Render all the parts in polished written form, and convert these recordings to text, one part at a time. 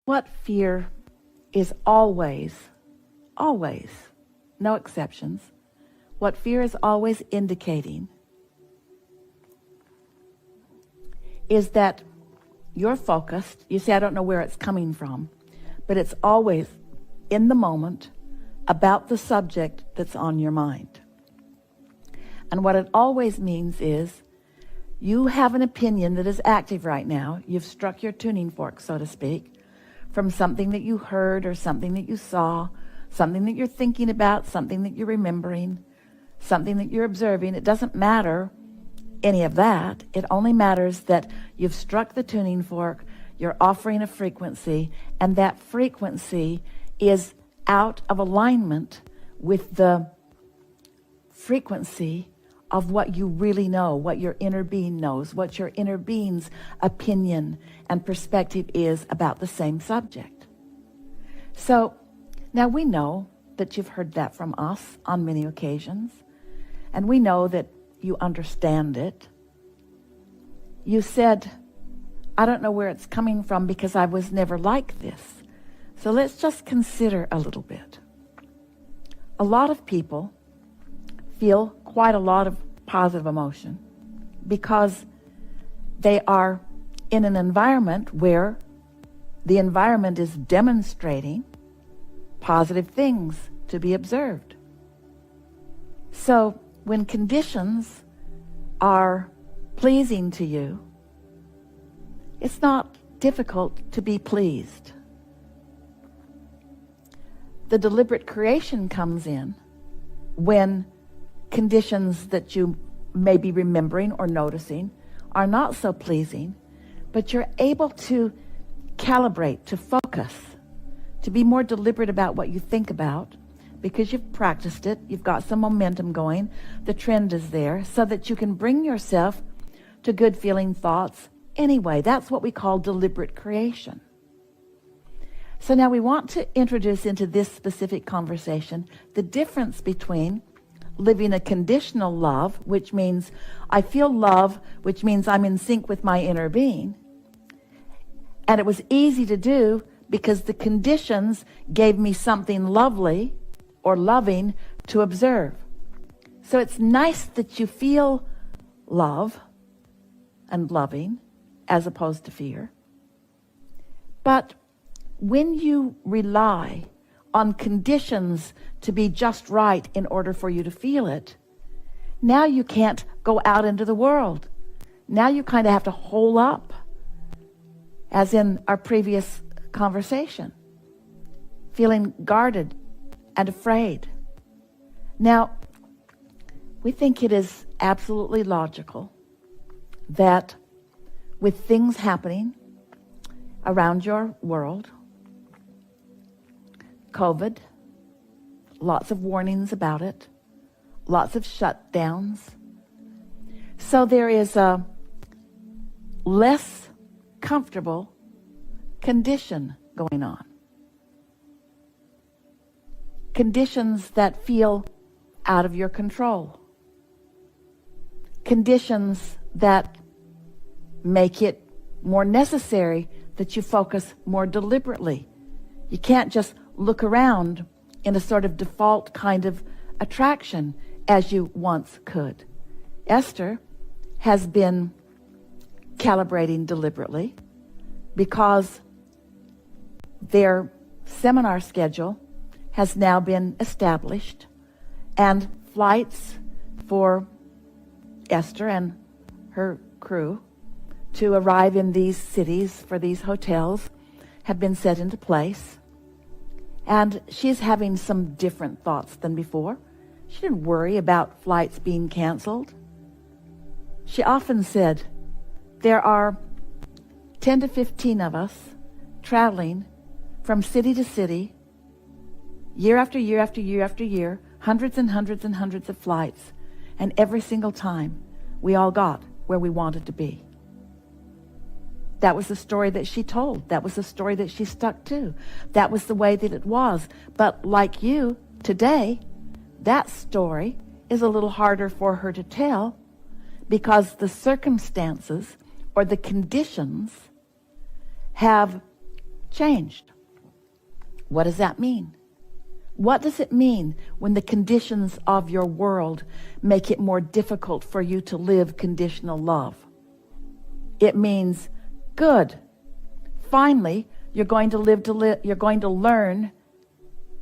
What fear is always, no exceptions, what fear is always indicating is that you're focused. You say, I don't know where it's coming from, but it's always in the moment about the subject that's on your mind. And what it always means is you have an opinion that is active right now. You've struck your tuning fork, so to speak, from something that you heard or something that you saw, something that you're thinking about, something that you're remembering, something that you're observing. It doesn't matter any of that. It only matters that you've struck the tuning fork, you're offering a frequency, and that frequency is out of alignment with the frequency of what you really know, what your inner being knows, what your inner being's opinion and perspective is about the same subject. So now we know that you've heard that from us on many occasions, and we know that you understand it. You said, I don't know where it's coming from because I was never like this. So let's just consider a little bit. A lot of people feel quite a lot of positive emotion because they are in an environment where the environment is demonstrating positive things to be observed. So when conditions are pleasing to you, it's not difficult to be pleased. The deliberate creation comes in when conditions that you may be remembering or noticing are not so pleasing, but you're able to calibrate, to focus, to be more deliberate about what you think about because you've practiced it, you've got some momentum going, the trend is there, so that you can bring yourself to good feeling thoughts anyway. That's what we call deliberate creation. So now we want to introduce into this specific conversation the difference between living a conditional love, which means I feel love, which means I'm in sync with my inner being. And it was easy to do because the conditions gave me something lovely or loving to observe. So it's nice that you feel love and loving as opposed to fear. But when you rely on conditions to be just right in order for you to feel it, now you can't go out into the world. Now you kind of have to hole up, as in our previous conversation, feeling guarded and afraid. Now, we think it is absolutely logical that with things happening around your world, COVID, lots of warnings about it, lots of shutdowns. So there is a less comfortable condition going on. Conditions that feel out of your control. Conditions that make it more necessary that you focus more deliberately. You can't just look around in a sort of default kind of attraction as you once could. Esther has been calibrating deliberately because their seminar schedule has now been established, and flights for Esther and her crew to arrive in these cities for these hotels have been set into place. And she's having some different thoughts than before. She didn't worry about flights being canceled. She often said, there are 10 to 15 of us traveling from city to city, year after year after year after year, hundreds and hundreds and hundreds of flights. And every single time, we all got where we wanted to be. That was the story that she told. That was the story that she stuck to. That was the way that it was. But like you, today, that story is a little harder for her to tell because the circumstances or the conditions have changed. What does that mean? What does it mean when the conditions of your world make it more difficult for you to live conditional love? It means, good. Finally, you're going to learn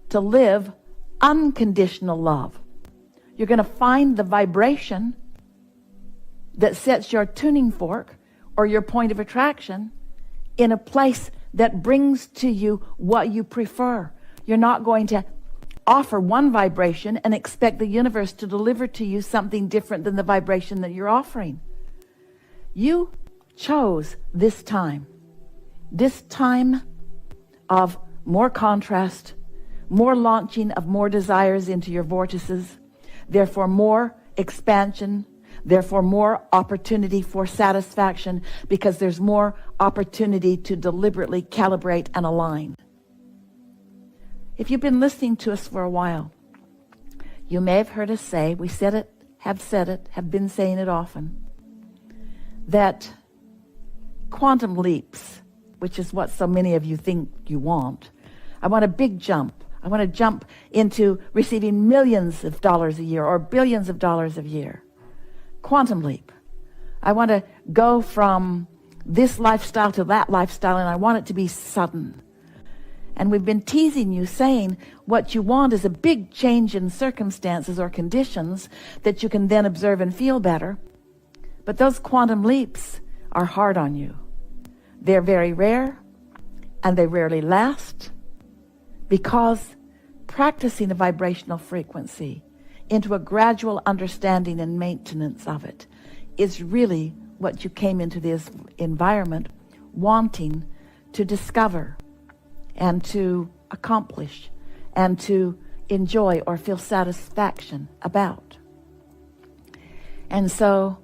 to live unconditional love. You're going to find the vibration that sets your tuning fork or your point of attraction in a place that brings to you what you prefer. You're not going to offer one vibration and expect the universe to deliver to you something different than the vibration that you're offering. You chose this time of more contrast, more launching of more desires into your vortices, therefore more expansion, therefore more opportunity for satisfaction, because there's more opportunity to deliberately calibrate and align. If you've been listening to us for a while, you may have heard us say, we said it, have been saying it often, that quantum leaps, which is what so many of you think you want. I want a big jump. I want to jump into receiving millions of dollars a year or billions of dollars a year. Quantum leap. I want to go from this lifestyle to that lifestyle, and I want it to be sudden. And we've been teasing you, saying what you want is a big change in circumstances or conditions that you can then observe and feel better. But those quantum leaps are hard on you. They're very rare, and they rarely last, because practicing a vibrational frequency into a gradual understanding and maintenance of it is really what you came into this environment wanting to discover and to accomplish and to enjoy or feel satisfaction about. And so,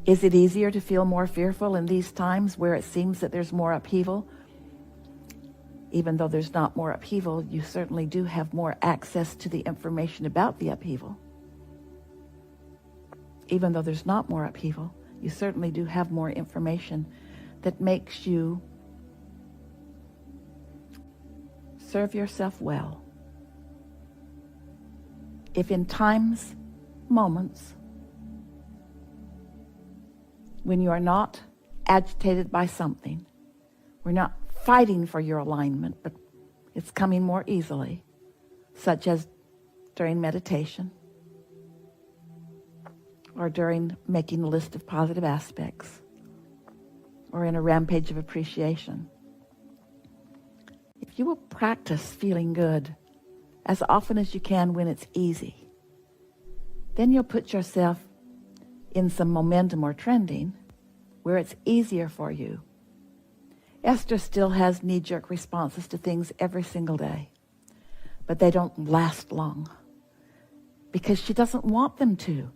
is it easier to feel more fearful in these times where it seems that there's more upheaval? Even though there's not more upheaval, you certainly do have more access to the information about the upheaval. Even though there's not more upheaval, you certainly do have more information that makes you serve yourself well. If in times, moments, when you are not agitated by something, we're not fighting for your alignment, but it's coming more easily, such as during meditation or during making a list of positive aspects or in a rampage of appreciation. If you will practice feeling good as often as you can when it's easy, then you'll put yourself in some momentum or trending where it's easier for you. Esther still has knee-jerk responses to things every single day, but they don't last long because she doesn't want them to.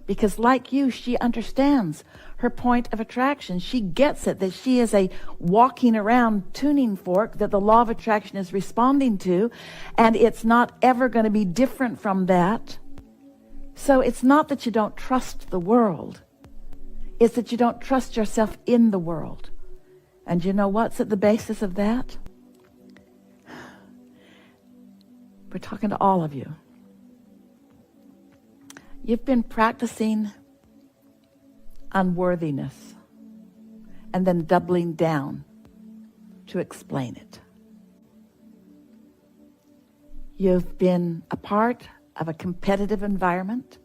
Because like you, she understands her point of attraction. She gets it, that she is a walking around tuning fork that the law of attraction is responding to, and it's not ever going to be different from that. So it's not that you don't trust the world. It's that you don't trust yourself in the world. And you know what's at the basis of that? We're talking to all of you. You've been practicing unworthiness and then doubling down to explain it. You've been a part of a competitive environment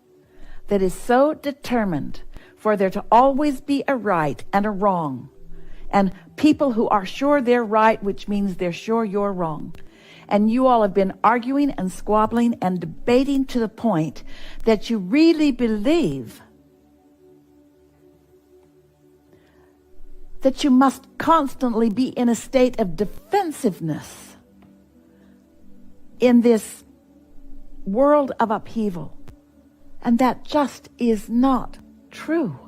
that is so determined for there to always be a right and a wrong, and people who are sure they're right, which means they're sure you're wrong. And you all have been arguing and squabbling and debating to the point that you really believe that you must constantly be in a state of defensiveness in this world of upheaval. And that just is not true.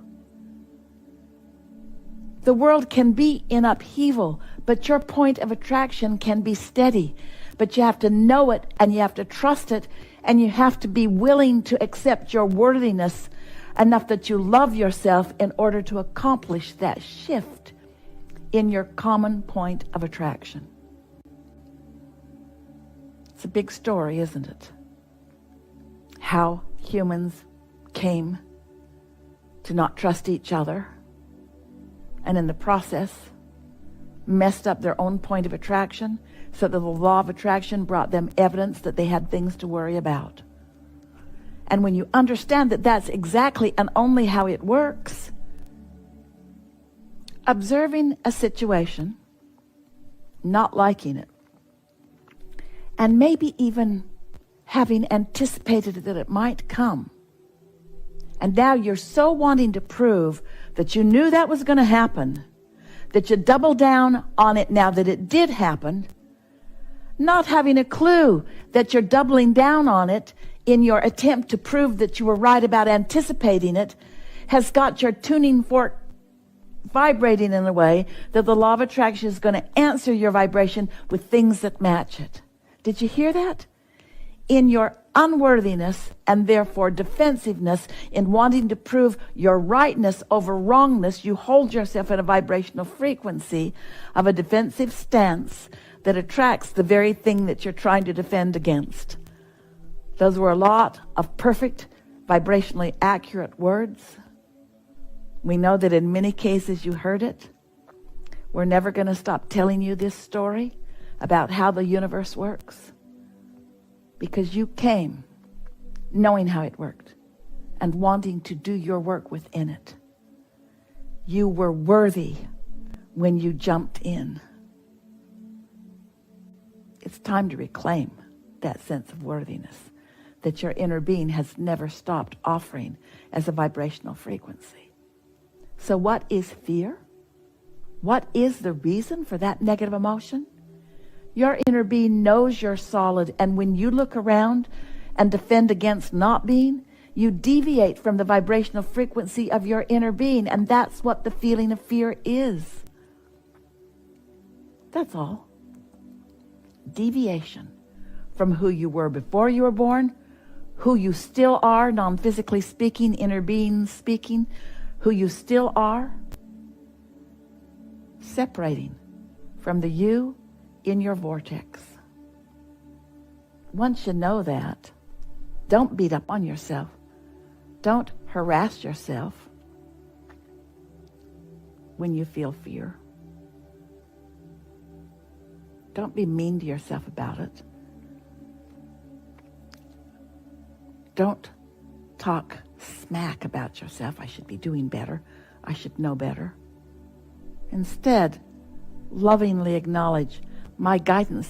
The world can be in upheaval, but your point of attraction can be steady. But you have to know it, and you have to trust it, and you have to be willing to accept your worthiness enough that you love yourself in order to accomplish that shift in your common point of attraction. It's a big story, isn't it? How humans came to not trust each other, and in the process messed up their own point of attraction, so that the law of attraction brought them evidence that they had things to worry about. And when you understand that that's exactly and only how it works, observing a situation, not liking it, and maybe even having anticipated that it might come, and now you're so wanting to prove that you knew that was going to happen, that you double down on it now that it did happen, not having a clue that you're doubling down on it in your attempt to prove that you were right about anticipating it, has got your tuning fork vibrating in a way that the law of attraction is going to answer your vibration with things that match it. Did you hear that? In your unworthiness and therefore defensiveness in wanting to prove your rightness over wrongness, you hold yourself in a vibrational frequency of a defensive stance that attracts the very thing that you're trying to defend against. Those were a lot of perfect, vibrationally accurate words. We know that in many cases you heard it. We're never going to stop telling you this story about how the universe works, because you came knowing how it worked and wanting to do your work within it. You were worthy when you jumped in. It's time to reclaim that sense of worthiness that your inner being has never stopped offering as a vibrational frequency. So what is fear? What is the reason for that negative emotion? Your inner being knows you're solid, and when you look around and defend against not being, you deviate from the vibrational frequency of your inner being, and that's what the feeling of fear is. That's all. Deviation from who you were before you were born, who you still are, non-physically speaking, inner being speaking, who you still are, separating from the you in your vortex. Once you know that, don't beat up on yourself. Don't harass yourself when you feel fear. Don't be mean to yourself about it. Don't talk smack about yourself. I should be doing better. I should know better. Instead, lovingly acknowledge, my guidance